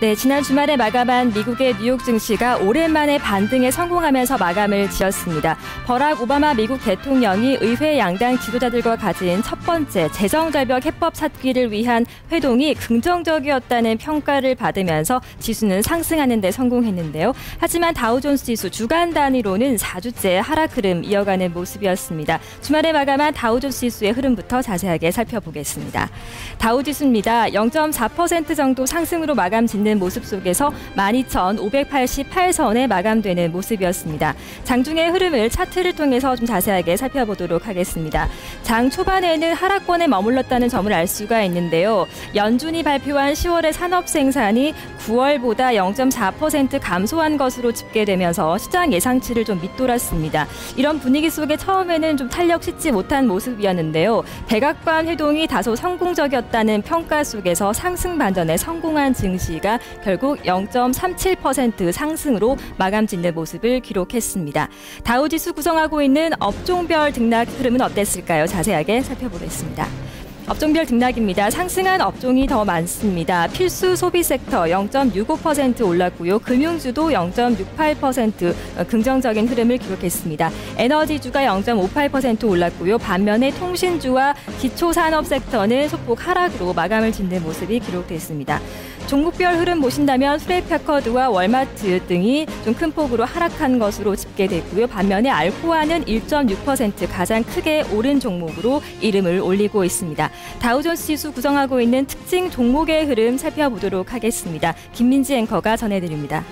네, 지난 주말에 마감한 미국의 뉴욕 증시가 오랜만에 반등에 성공하면서 마감을 지었습니다. 버락 오바마 미국 대통령이 의회 양당 지도자들과 가진 첫 번째 재정절벽 해법 찾기를 위한 회동이 긍정적이었다는 평가를 받으면서 지수는 상승하는 데 성공했는데요. 하지만 다우존스 지수 주간 단위로는 4주째 하락 흐름 이어가는 모습이었습니다. 주말에 마감한 다우존스 지수의 흐름부터 자세하게 살펴보겠습니다. 다우지수입니다. 0.4% 정도 상승으로 마감 짓는 모습 속에서 12,588선에 마감되는 모습이었습니다. 장중의 흐름을 차트를 통해서 좀 자세하게 살펴보도록 하겠습니다. 장 초반에는 하락권에 머물렀다는 점을 알 수가 있는데요. 연준이 발표한 10월의 산업 생산이 9월보다 0.4% 감소한 것으로 집계되면서 시장 예상치를 좀 밑돌았습니다. 이런 분위기 속에 처음에는 좀 탄력 싣지 못한 모습이었는데요. 백악관 회동이 다소 성공적이었다는 평가 속에서 상승 반전에 성공한 증시가 결국 0.37% 상승으로 마감 짓는 모습을 기록했습니다. 다우지수 구성하고 있는 업종별 등락 흐름은 어땠을까요? 자세하게 살펴보겠습니다. 업종별 등락입니다. 상승한 업종이 더 많습니다. 필수 소비 섹터 0.65% 올랐고요. 금융주도 0.68% 긍정적인 흐름을 기록했습니다. 에너지주가 0.58% 올랐고요. 반면에 통신주와 기초산업 섹터는 소폭 하락으로 마감을 짓는 모습이 기록됐습니다. 종목별 흐름 보신다면 프레이패커드와 월마트 등이 좀 큰 폭으로 하락한 것으로 집계됐고요. 반면에 알코아는 1.6% 가장 크게 오른 종목으로 이름을 올리고 있습니다. 다우존스 지수 구성하고 있는 특징 종목의 흐름 살펴보도록 하겠습니다. 김민지 앵커가 전해드립니다.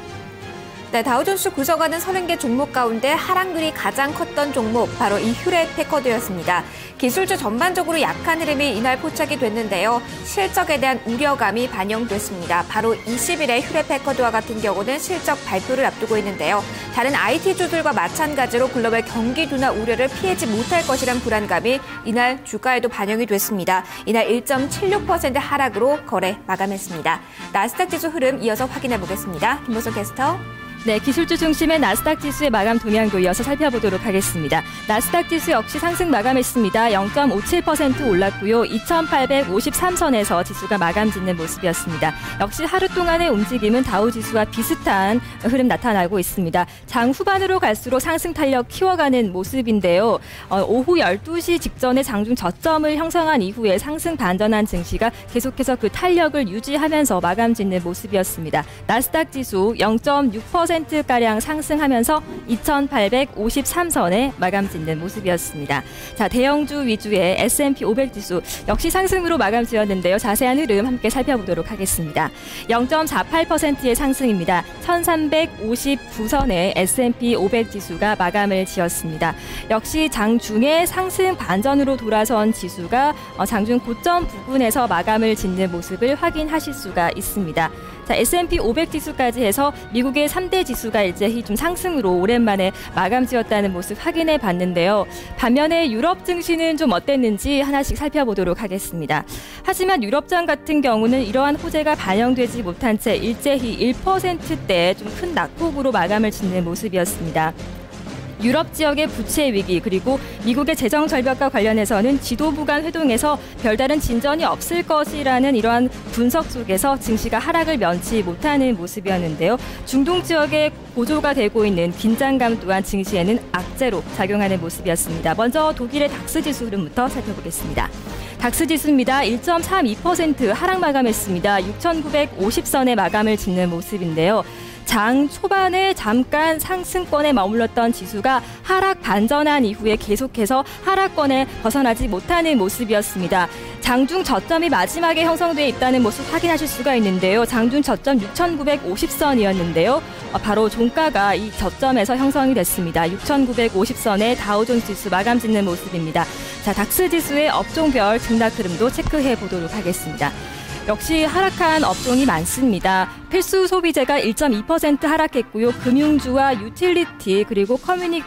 네, 다우존스 구성하는 30개 종목 가운데 하락률이 가장 컸던 종목 바로 이 휴렛패커드였습니다. 기술주 전반적으로 약한 흐름이 이날 포착이 됐는데요. 실적에 대한 우려감이 반영됐습니다. 바로 20일에 휴렛패커드와 같은 경우는 실적 발표를 앞두고 있는데요. 다른 IT주들과 마찬가지로 글로벌 경기 둔화 우려를 피하지 못할 것이란 불안감이 이날 주가에도 반영이 됐습니다. 이날 1.76% 하락으로 거래 마감했습니다. 나스닥 지수 흐름 이어서 확인해 보겠습니다. 김보석 캐스터. 네, 기술주 중심의 나스닥 지수의 마감 동향도 이어서 살펴보도록 하겠습니다. 나스닥 지수 역시 상승 마감했습니다. 0.57% 올랐고요. 2,853선에서 지수가 마감 짓는 모습이었습니다. 역시 하루 동안의 움직임은 다우 지수와 비슷한 흐름 나타나고 있습니다. 장 후반으로 갈수록 상승 탄력 키워가는 모습인데요. 오후 12시 직전에 장중 저점을 형성한 이후에 상승 반전한 증시가 계속해서 그 탄력을 유지하면서 마감 짓는 모습이었습니다. 나스닥 지수 0.6%가량 상승하면서 2,853선에 마감 짓는 모습이었습니다. 자, 대형주 위주의 S&P 500 지수 역시 상승으로 마감 지었는데요. 자세한 흐름 함께 살펴보도록 하겠습니다. 0.48%의 상승입니다. 1,359선의 S&P 500 지수가 마감을 지었습니다. 역시 장중에 상승 반전으로 돌아선 지수가 장중 고점 부근에서 마감을 짓는 모습을 확인하실 수가 있습니다. 자, S&P 500 지수까지 해서 미국의 3대 지수가 일제히 좀 상승으로 오랜만에 마감 지었다는 모습 확인해 봤는데요. 반면에 유럽 증시는 좀 어땠는지 하나씩 살펴보도록 하겠습니다. 하지만 유럽장 같은 경우는 이러한 호재가 반영되지 못한 채 일제히 1%대 좀 큰 낙폭으로 마감을 짓는 모습이었습니다. 유럽 지역의 부채 위기 그리고 미국의 재정 절벽과 관련해서는 지도부 간 회동에서 별다른 진전이 없을 것이라는 이러한 분석 속에서 증시가 하락을 면치 못하는 모습이었는데요. 중동 지역에 고조가 되고 있는 긴장감 또한 증시에는 악재로 작용하는 모습이었습니다. 먼저 독일의 닥스 지수 흐름부터 살펴보겠습니다. 닥스 지수입니다. 1.32% 하락 마감했습니다. 6,950선에 마감을 짓는 모습인데요. 장 초반에 잠깐 상승권에 머물렀던 지수가 하락 반전한 이후에 계속해서 하락권에 벗어나지 못하는 모습이었습니다. 장중 저점이 마지막에 형성되어 있다는 모습 확인하실 수가 있는데요. 장중 저점 6,950선이었는데요. 바로 종가가 이 저점에서 형성이 됐습니다. 6,950선에 다우존스 지수 마감 짓는 모습입니다. 자, 닥스 지수의 업종별 등락 흐름도 체크해 보도록 하겠습니다. 역시 하락한 업종이 많습니다. 필수 소비재가 1.2% 하락했고요. 금융주와 유틸리티 그리고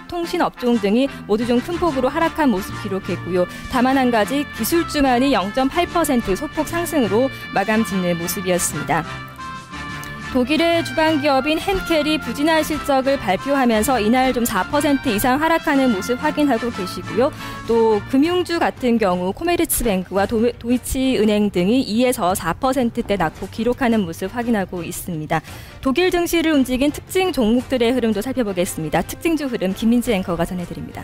통신 업종 등이 모두 좀 큰 폭으로 하락한 모습 기록했고요. 다만 한 가지 기술주만이 0.8% 소폭 상승으로 마감 짓는 모습이었습니다. 독일의 주방기업인 henkel이 부진한 실적을 발표하면서 이날 좀 4% 이상 하락하는 모습 확인하고 계시고요. 또 금융주 같은 경우 코메르츠뱅크와 도이치은행 등이 2에서 4%대 낙폭 기록하는 모습 확인하고 있습니다. 독일 증시를 움직인 특징 종목들의 흐름도 살펴보겠습니다. 특징주 흐름 김민지 앵커가 전해드립니다.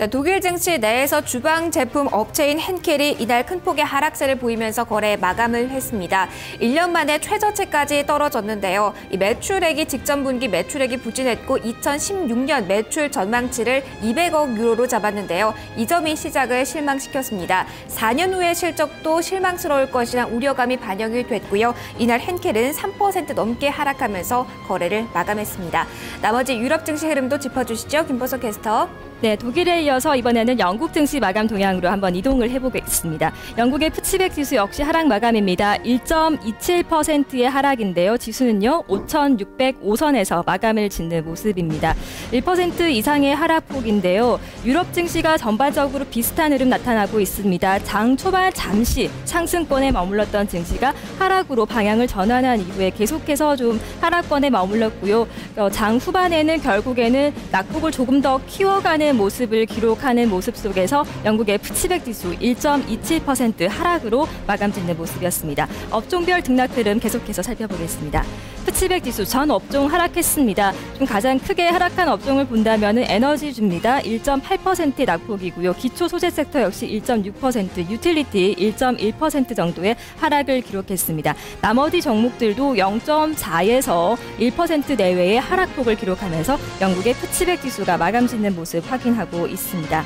독일 증시 내에서 주방 제품 업체인 henkel이 이날 큰 폭의 하락세를 보이면서 거래 마감을 했습니다. 1년 만에 최저치까지 떨어졌는데요. 이 매출액이 직전 분기 매출액이 부진했고 2016년 매출 전망치를 200억 유로로 잡았는데요. 이 점이 시장을 실망시켰습니다. 4년 후의 실적도 실망스러울 것이란 우려감이 반영이 됐고요. 이날 henkel은 3% 넘게 하락하면서 거래를 마감했습니다. 나머지 유럽 증시 흐름도 짚어주시죠. 김보석 캐스터. 네, 독일에 이어서 이번에는 영국 증시 마감 동향으로 한번 이동을 해보겠습니다. 영국의 푸치백 지수 역시 하락 마감입니다. 1.27%의 하락인데요. 지수는요 5,605선에서 마감을 짓는 모습입니다. 1% 이상의 하락폭인데요. 유럽 증시가 전반적으로 비슷한 흐름 나타나고 있습니다. 장 초반 잠시 상승권에 머물렀던 증시가 하락으로 방향을 전환한 이후에 계속해서 좀 하락권에 머물렀고요. 장 후반에는 결국에는 낙폭을 조금 더 키워가는 모습을 기록하는 모습 속에서 영국의 푸치백 지수 1.27% 하락으로 마감 짓는 모습이었습니다. 업종별 등락 흐름 계속해서 살펴보겠습니다. 푸치백 지수 전 업종 하락했습니다. 좀 가장 크게 하락한 업종을 본다면 에너지주입니다. 1.8%의 낙폭이고요. 기초 소재 섹터 역시 1.6%, 유틸리티 1.1% 정도의 하락을 기록했습니다. 나머지 종목들도 0.4에서 1% 내외의 하락폭을 기록하면서 영국의 푸치백 지수가 마감 짓는 모습 확인하고 있습니다.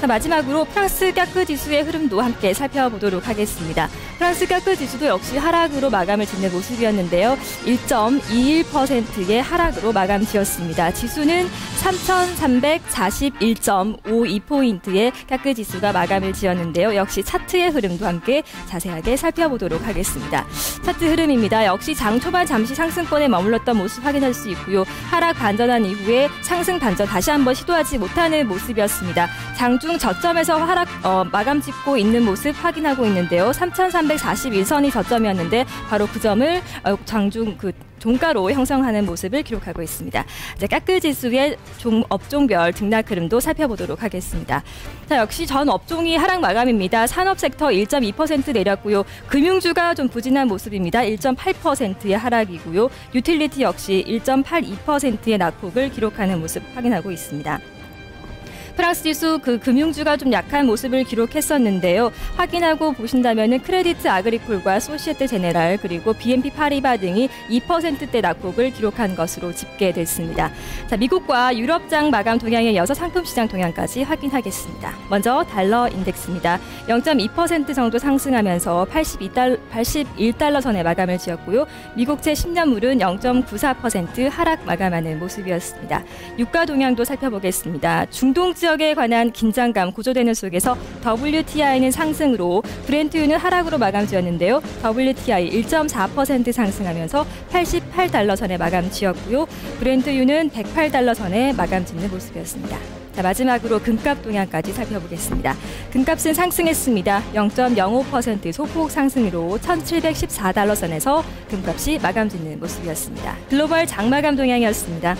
자, 마지막으로 프랑스 까크 지수의 흐름도 함께 살펴보도록 하겠습니다. 프랑스 까크 지수도 역시 하락으로 마감을 짓는 모습이었는데요. 1.21%의 하락으로 마감 지었습니다. 지수는 3,341.52포인트의 까크 지수가 마감을 지었는데요. 역시 차트의 흐름도 함께 자세하게 살펴보도록 하겠습니다. 차트 흐름입니다. 역시 장 초반 잠시 상승권에 머물렀던 모습 확인할 수 있고요. 하락 반전한 이후에 상승 반전 다시 한번 시도하지 못하는 모습이었습니다. 장중 저점에서 하락 마감 짓고 있는 모습 확인하고 있는데요. 3,341선이 저점이었는데 바로 그 점을 장중 종가로 형성하는 모습을 기록하고 있습니다. 이제 까크 지수의 업종별 등락 흐름도 살펴보도록 하겠습니다. 자, 역시 전 업종이 하락 마감입니다. 산업 섹터 1.2% 내렸고요. 금융주가 좀 부진한 모습입니다. 1.8%의 하락이고요. 유틸리티 역시 1.82%의 낙폭을 기록하는 모습 확인하고 있습니다. 프랑스 지수 금융주가 좀 약한 모습을 기록했었는데요. 확인하고 보신다면은 크레디트 아그리콜과 소시에테 제네랄 그리고 BNP 파리바 등이 2%대 낙폭을 기록한 것으로 집계됐습니다. 자, 미국과 유럽장 마감 동향에 이어서 상품 시장 동향까지 확인하겠습니다. 먼저 달러 인덱스입니다. 0.2% 정도 상승하면서 81달러 선에 마감을 지었고요. 미국채 10년물은 0.94% 하락 마감하는 모습이었습니다. 유가 동향도 살펴보겠습니다. 중동 지역에 관한 긴장감 고조되는 속에서 WTI는 상승으로 브렌트유는 하락으로 마감 지었는데요. WTI 1.4% 상승하면서 88달러 선에 마감 지었고요. 브렌트유는 108달러 선에 마감 짓는 모습이었습니다. 자, 마지막으로 금값 동향까지 살펴보겠습니다. 금값은 상승했습니다. 0.05% 소폭 상승으로 1,714달러 선에서 금값이 마감 짓는 모습이었습니다. 글로벌 장마감 동향이었습니다.